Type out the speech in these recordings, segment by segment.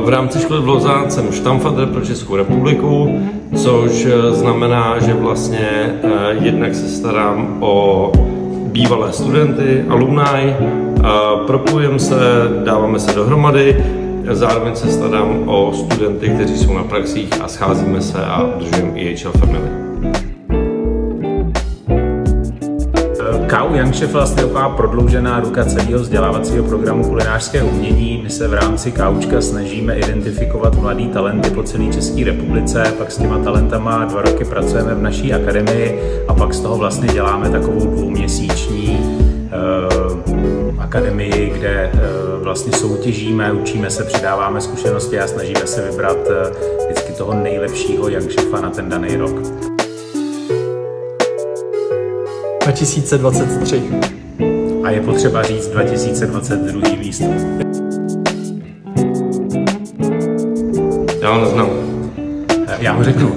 V rámci školy v Lausanne jsem Stammvater pro Českou republiku, což znamená, že vlastně jednak se starám o bývalé studenty, alumni, propojujeme se, dáváme se dohromady, zároveň se starám o studenty, kteří jsou na praxích a scházíme se a udržujeme EHL Family. KU Young Chef je vlastně taková prodloužená ruka celého vzdělávacího programu kulinářského umění. My se v rámci KUčka snažíme identifikovat mladý talenty po celé České republice, pak s těma talentama 2 roky pracujeme v naší akademii a pak z toho vlastně děláme takovou 2měsíční akademii, kde vlastně soutěžíme, učíme se, přidáváme zkušenosti a snažíme se vybrat vždycky toho nejlepšího Young Chefa na ten daný rok. 2023. A je potřeba říct 2022 výstup. Já ho neznám. Já ho řeknu.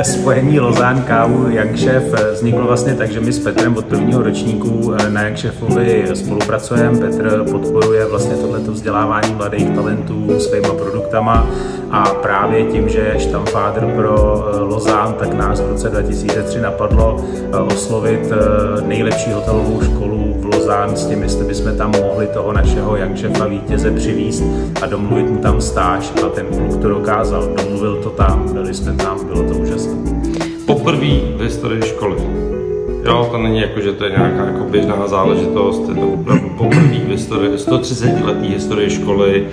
Spojení Lausanne KU Young Chef vzniklo vlastně tak, že my s Petrem od prvního ročníku na Young Chefovi spolupracujeme. Petr podporuje vlastně tohleto vzdělávání mladých talentů svýma produktama a právě tím, že je Stammvater pro Lausanne, tak nás v roce 2003 napadlo oslovit nejlepší hotelovou školu v Lausanne s tím, jestli bychom tam mohli toho našeho Young Chefa vítěze přivízt a domluvit mu tam stáž a ten kluk to dokázal. Domluvil to tam, byli jsme tam, bylo to úžasné. Poprvé v historii školy. Jo, to není jako, že to je nějaká jako běžná záležitost, je to opravdu poprvé v historii, 130letý historii školy,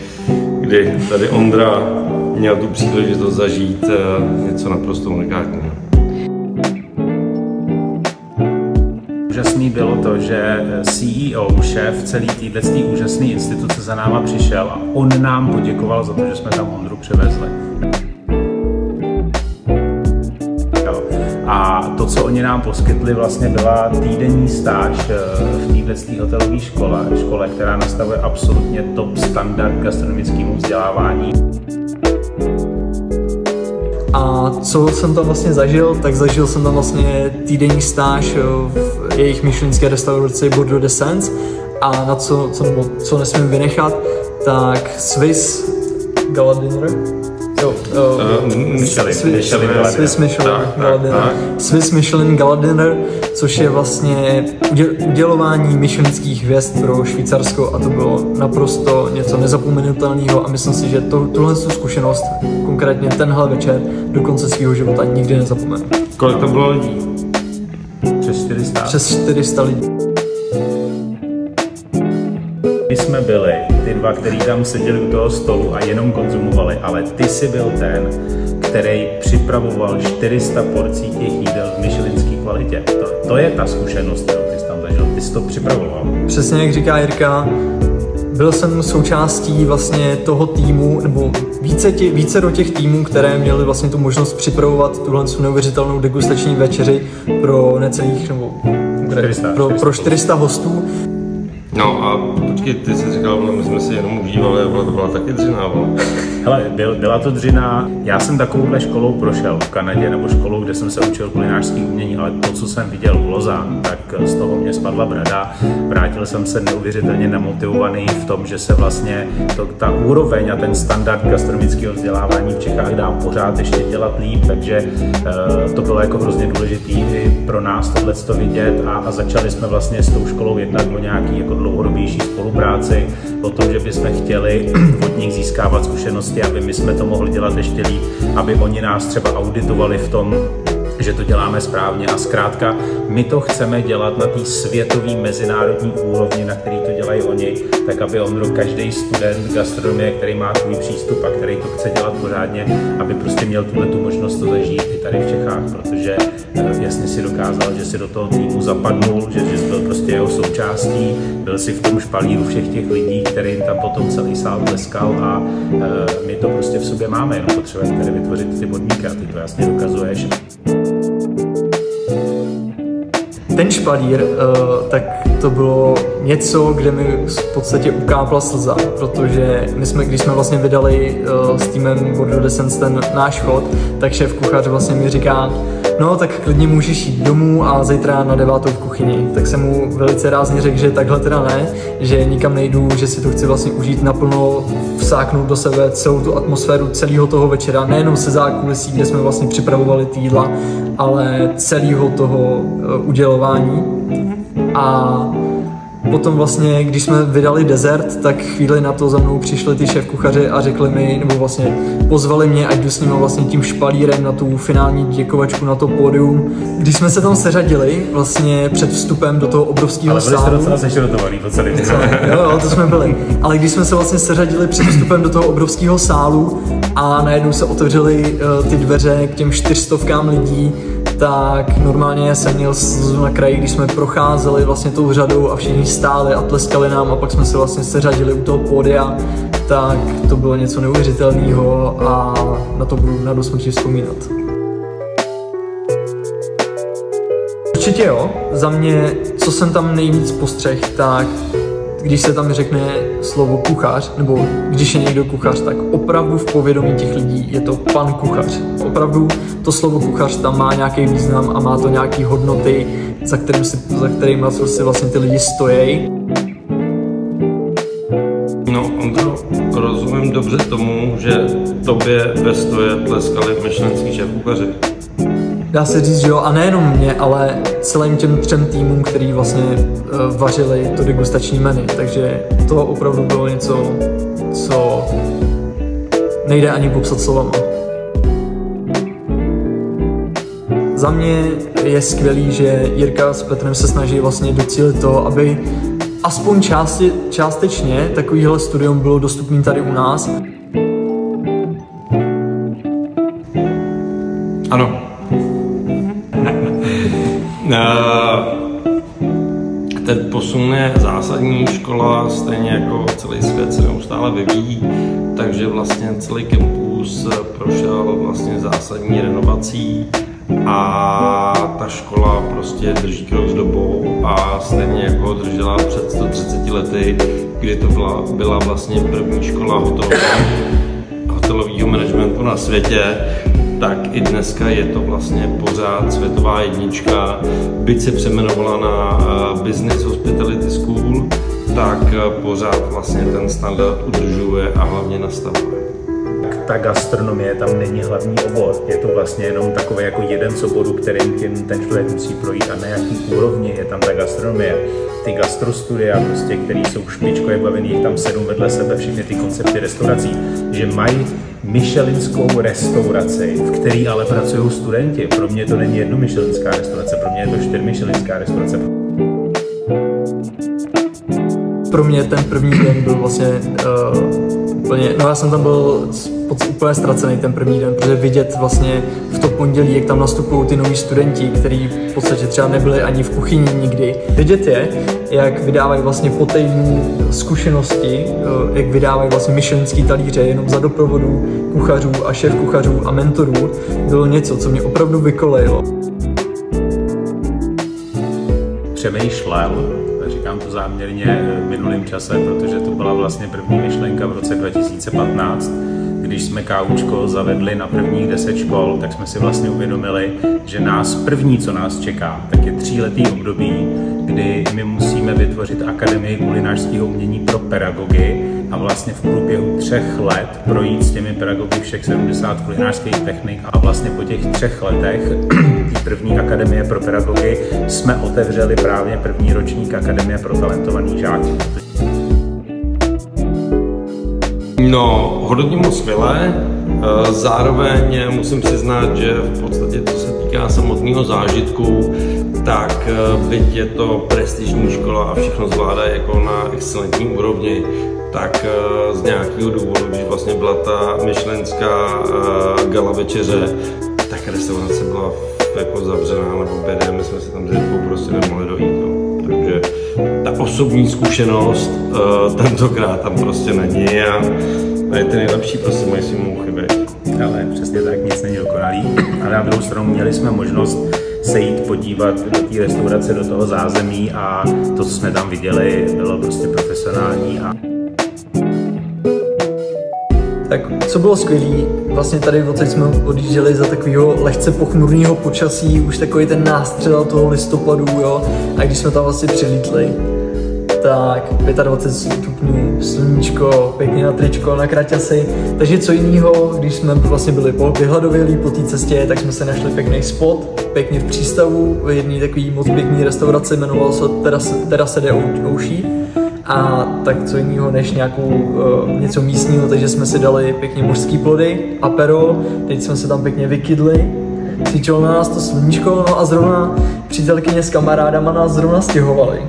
kdy tady Ondra měl tu příležitost zažít něco naprosto unikátního. Úžasný bylo to, že CEO, šéf celý této úžasné instituce za náma přišel a on nám poděkoval za to, že jsme tam Ondru přivezli. A to, co oni nám poskytli, vlastně byla týdenní stáž v této hotelové škole, která nastavuje absolutně top standard gastronomickému vzdělávání. A co jsem tam vlastně zažil, tak zažil jsem tam vlastně týdenní stáž v jejich michelinské restauraci Bordeaux de Sens a na co nesmím vynechat, tak Swiss Gala Dinner. Swiss Michelin Gala Dinner, což je vlastně udělování michelinských hvězd pro Švýcarsko a to bylo naprosto něco nezapomenutelného a myslím si, že tuhle zkušenost, konkrétně tenhle večer, do konce svého života nikdy nezapomenu. Kolik to bylo lidí? Přes 400. Přes 400 lidí. My jsme byli ty dva, kteří tam seděli u toho stolu a jenom konzumovali, ale ty jsi byl ten, který připravoval 400 porcí těch jídel v michelinské kvalitě. To je ta zkušenost, kterou ty jsi tam zažil, ty jsi to připravoval. Přesně jak říká Jirka, byl jsem součástí vlastně toho týmu, nebo více do těch týmů, které měly vlastně tu možnost připravovat tuhle neuvěřitelnou degustační večeři pro necelých, nebo 400, pro 400 hostů. No a počkej, ty jsi říkal, my jsme si jenom užívali, to byla taky dřina, Hele, byla to dřina. Já jsem takovouhle školou prošel v Kanadě, nebo školou, kde jsem se učil kulinářské umění, ale to, co jsem viděl v Lausanne, tak z toho mě spadla brada. Vrátil jsem se neuvěřitelně namotivovaný v tom, že se vlastně ta úroveň a ten standard gastronomického vzdělávání v Čechách dá pořád ještě dělat líp, takže to bylo jako hrozně důležitý i pro nás tohleto vidět a začali jsme vlastně s tou školou jednat o nějaký jako dlouhodobější spolupráci, o tom, že bychom chtěli od nich získávat zkušenosti, aby my jsme to mohli dělat ještě líp, aby oni nás třeba auditovali v tom, že to děláme správně a zkrátka my to chceme dělat na té světové mezinárodní úrovni, na který to dělají oni, tak aby Ondro, každý student gastronomie, který má tvůj přístup a který to chce dělat pořádně, aby prostě měl tu možnost to zažít i tady v Čechách, protože jasně si dokázal, že si do toho týmu zapadnul, že jsi byl prostě jeho součástí, byl si v tom špalíru všech těch lidí, kterým tam potom celý sál tleskal a my to prostě v sobě máme, jenom potřebujeme tady vytvořit ty podmínky a ty to jasně dokazuješ. Ten špalír, tak to bylo něco, kde mi v podstatě ukápla slza, protože když jsme vlastně vydali s týmem Bordeaux de Sens ten náš chod, tak šéf kuchař vlastně mi říká, no tak klidně můžeš jít domů a zítra na 9 v kuchyni. Tak jsem mu velice rázně řekl, že takhle teda ne, že nikam nejdu, že si to chci vlastně užít naplno, vsáknout do sebe celou tu atmosféru celého toho večera, nejenom se zákulisí, kde jsme vlastně připravovali ty jídla, ale celého toho udělování. A potom vlastně, když jsme vydali dezert, tak chvíli na to za mnou přišli ty šéfkuchaři a řekli mi, nebo vlastně pozvali mě, ať jdu s nimi vlastně tím špalírem na tu finální děkovačku na to pódium. Když jsme se tam seřadili vlastně před vstupem do toho obrovského sálu. Ale byli jste docela sešrotovaný po celý den. Jo, to jsme byli. Ale když jsme se vlastně seřadili před vstupem do toho obrovského sálu a najednou se otevřely ty dveře k těm 400 lidí, tak normálně jsem měl slzu na kraji, když jsme procházeli vlastně tou řadou a všichni stáli a tleskali nám a pak jsme se vlastně seřadili u toho pódia, tak to bylo něco neuvěřitelného a na to budu na dosmrti vzpomínat. Určitě jo, za mě, co jsem tam nejvíc postřehl, tak když se tam řekne slovo kuchař, nebo když je někdo kuchař, tak opravdu v povědomí těch lidí je to pan kuchař. Opravdu to slovo kuchař tam má nějaký význam a má to nějaké hodnoty, za kterými si vlastně ty lidi stojí. No, Ondro, rozumím dobře tomu, že tobě ve stoje tleskali michelinský šéfkuchaři. Dá se říct, že jo, a nejenom mě, ale celým těm 3 týmům, který vlastně vařili to degustační menu, takže to opravdu bylo něco, co nejde ani popsat slovama. Za mě je skvělý, že Jirka s Petrem se snaží vlastně docílit to, aby aspoň částečně takovýhle studium bylo dostupné tady u nás. Ano. Ten posun je zásadní, škola stejně jako celý svět se neustále vyvíjí, takže vlastně celý campus prošel vlastně zásadní renovací a ta škola prostě drží krok s dobou a stejně jako držela před 130 lety, kdy to byla vlastně první škola hotelového managementu na světě, tak i dneska je to vlastně pořád světová jednička. Byť se přejmenovala na Business Hospitality School, tak pořád vlastně ten standard udržuje a hlavně nastavuje. Ta gastronomie tam není hlavní obor, je to vlastně jenom takový jako jeden z oborů, kterým ten člověk musí projít a na jaký úrovni je tam ta gastronomie. Ty gastrostudia, prostě, které jsou špičkově bavený, jich tam 7 vedle sebe, všechny ty koncepty restaurací, že mají michelinskou restauraci, v který ale pracují studenti. Pro mě to není jedno michelinská restaurace, pro mě je to 4 michelinská restaurace. Pro mě ten první den byl vlastně úplně, no já jsem tam byl úplně ztracený ten první den, protože vidět vlastně v to pondělí, jak tam nastupují ty noví studenti, kteří v podstatě třeba nebyli ani v kuchyni nikdy. Vidět je, jak vydávají vlastně po týdnu zkušenosti, jak vydávají vlastně michelinský talíře jenom za doprovodu kuchařů a šéfkuchařů a mentorů, bylo něco, co mě opravdu vykolejilo. Přemýšlel, říkám to záměrně v minulém čase, protože to byla vlastně první myšlenka v roce 2015. Když jsme KUčko zavedli na prvních 10 škol, tak jsme si vlastně uvědomili, že první, co nás čeká, tak je 3letý období, kdy my musíme vytvořit Akademii kulinářského umění pro pedagogy a vlastně v průběhu 3 let projít s těmi pedagogy všech 70 kulinářských technik a vlastně po těch 3 letech té první Akademie pro pedagogy jsme otevřeli právě první ročník Akademie pro talentovaný žáky. No, hodně moc skvělé, zároveň musím přiznat, že v podstatě co se týká samotného zážitku, tak byť je to prestižní škola a všechno zvládá jako na excelentní úrovni, tak z nějakého důvodu, když vlastně byla ta michelinská gala večeře, tak restaurace byla jako zavřená nebo bedem, my jsme se tam řečkou prostě nemohli dojít. No. Takže ta osobní zkušenost tentokrát tam prostě není a je to nejlepší, prostě mají si mu chybět. Ale přesně tak, nic není dokonalý. Ale na druhou stranu měli jsme možnost se jít podívat do té restaurace, do toho zázemí a to, co jsme tam viděli, bylo prostě profesionální. Tak co bylo skvělý, vlastně tady odsaď jsme odjížděli za takového lehce pochmurného počasí, už takový ten nástřel toho listopadu, jo, a když jsme tam vlastně přilítli, tak 25 stupňů, sluníčko, pěkně na tričko, na kraťasy, takže co jiného, když jsme vlastně byli vyhladovělí po té cestě, tak jsme se našli pěkný spot, pěkně v přístavu, v jedné takové moc pěkné restauraci, jmenovalo se Terrace de Ouchy. A tak co jiného než něco místního, takže jsme si dali pěkně mořský plody, aperol, teď jsme se tam pěkně vykydli, křičelo na nás to sluníčko, no a zrovna přítelkyně s kamarádama nás zrovna stěhovali.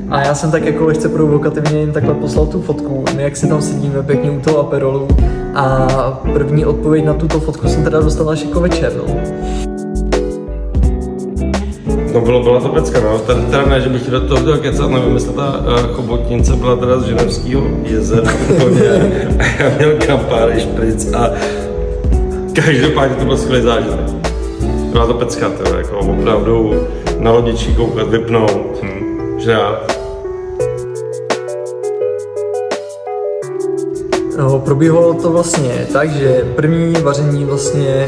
A já jsem tak jako lehce provokativně jim takhle poslal tu fotku, my jak si tam sedíme pěkně u toho aperolu a první odpověď na tuto fotku jsem teda dostal až jako večer, no. No byla to pecka, no. Teda ne, že bych do toho kecat, nevím, jestli ta chobotnice byla teda z Ženevského jezera úplně a já měl kampár, špric a každopádně to byl skvělý zážitek. Byla to pecka, teda, jako opravdu na lodičí koukat, vypnout, že já. No, probíhalo to vlastně tak, že první vaření vlastně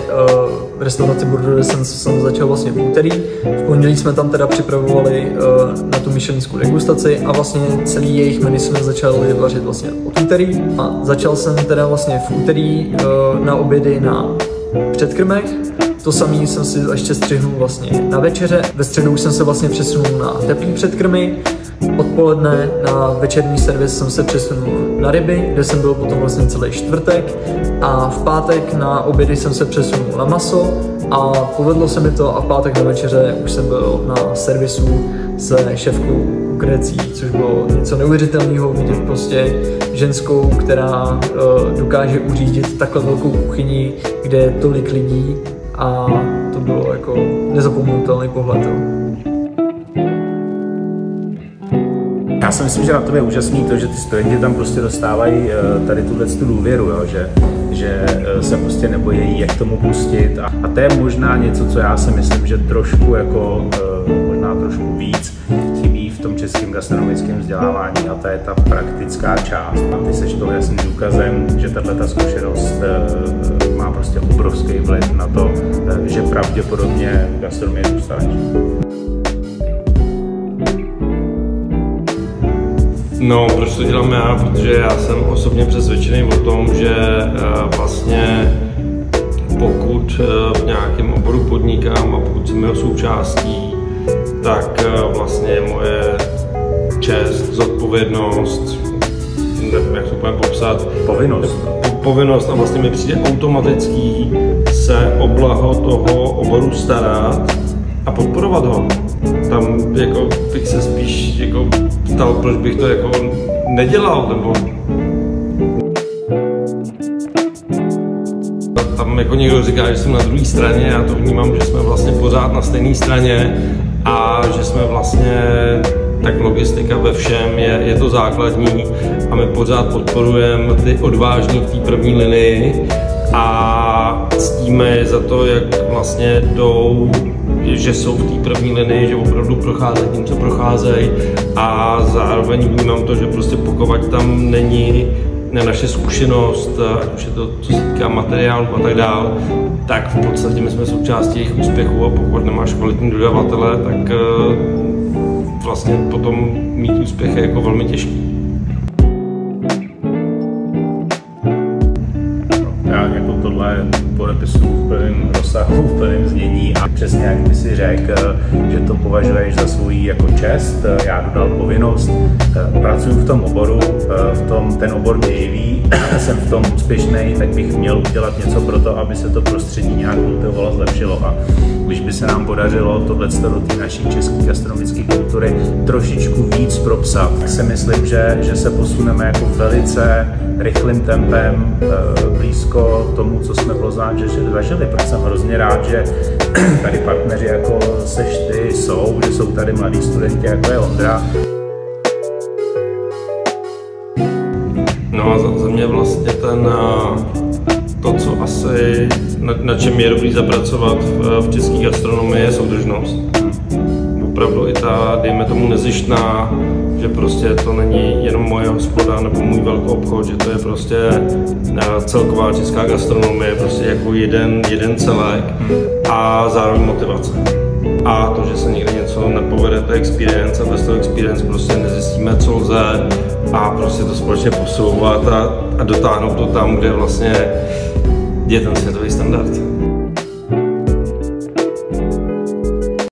v restauraci Bordeaux d'Essence jsem začal vlastně v úterý. V pondělí jsme tam teda připravovali na tu michelinskou degustaci a vlastně celý jejich menu jsme začali vařit vlastně od úterý. A začal jsem teda vlastně v úterý na obědy na předkrmech. To samý jsem si ještě střihnul vlastně na večeře. Ve středu už jsem se vlastně přesunul na teplý předkrmy. Odpoledne na večerní servis jsem se přesunul na ryby, kde jsem byl potom vlastně celý čtvrtek a v pátek na obědy jsem se přesunul na maso a povedlo se mi to a v pátek na večeře už jsem byl na servisu se šéfkou Grecí, což bylo něco neuvěřitelného vidět prostě ženskou, která dokáže uřídit takhle velkou kuchyni, kde je tolik lidí a to bylo jako nezapomenutelný pohled. Já si myslím, že na tom je úžasný to, že ty studenti tam prostě dostávají tady tu důvěru, jo? Že se prostě nebojí, jak tomu pustit a to je možná něco, co já si myslím, že trošku jako, možná trošku víc chybí v tom českém gastronomickém vzdělávání a to je ta praktická část. A ty seš toho jasným důkazem, že tato zkušenost má prostě obrovský vliv na to, že pravděpodobně gastronomie zůstaneš. No, proč to dělám já? Protože já jsem osobně přesvědčený o tom, že vlastně pokud v nějakém oboru podnikám a pokud jsem jeho součástí, tak vlastně moje čest, zodpovědnost, nevím, jak to budeme popsat, povinnost a vlastně mi přijde automatický se o blaho toho oboru starat a podporovat ho. Tam jako bych se spíš jako ptal, proč bych to jako nedělal, nebo tam jako někdo říká, že jsem na druhé straně, já to vnímám, že jsme vlastně pořád na stejné straně a že jsme vlastně, tak logistika ve všem je to základní a my pořád podporujeme ty odvážní v té první linii a ctíme je za to, jak vlastně jdou, že jsou v té první linii, že opravdu procházejí tím, co procházejí a zároveň vnímám to, že prostě pokud tam není naše zkušenost, ať už je to, co se týká materiálu a tak dál, tak v podstatě my jsme součástí jejich úspěchu a pokud nemáš kvalitní dodavatele, tak vlastně potom mít úspěch je jako velmi těžký. Já jako tohle podepisuju v plném rozsahu, v plném znění a přesně jak by si řekl, že to považuješ za svůj jako čest, já dodal povinnost, pracuji v tom oboru, ten obor mě jeví, jsem v tom úspěšný, tak bych měl udělat něco pro to, aby se to prostředí nějak kultivovalo, zlepšilo a když by se nám podařilo tohleto do té naší české gastronomické kultury trošičku víc propsat, tak si myslím, že se posuneme jako velice rychlým tempem blízko tomu, co jsme v Los Angeles zažili, protože jsem hrozně rád, že tady partneři jako seš ty jsou, že jsou tady mladí studenti jako je Ondra. No a za mě vlastně to, co asi, na čem je dobrý zapracovat v české gastronomii, je soudržnost. Opravdu i ta, dejme tomu, nezištná že prostě to není jenom moje hospoda nebo můj velký obchod, že to je prostě celková česká gastronomie, prostě jako jeden celek a zároveň motivace. A to, že se někdy něco nepovede, to je experience a bez toho experience prostě nezjistíme, co lze a prostě to společně posouvat a dotáhnout to tam, kde vlastně je ten světový standard.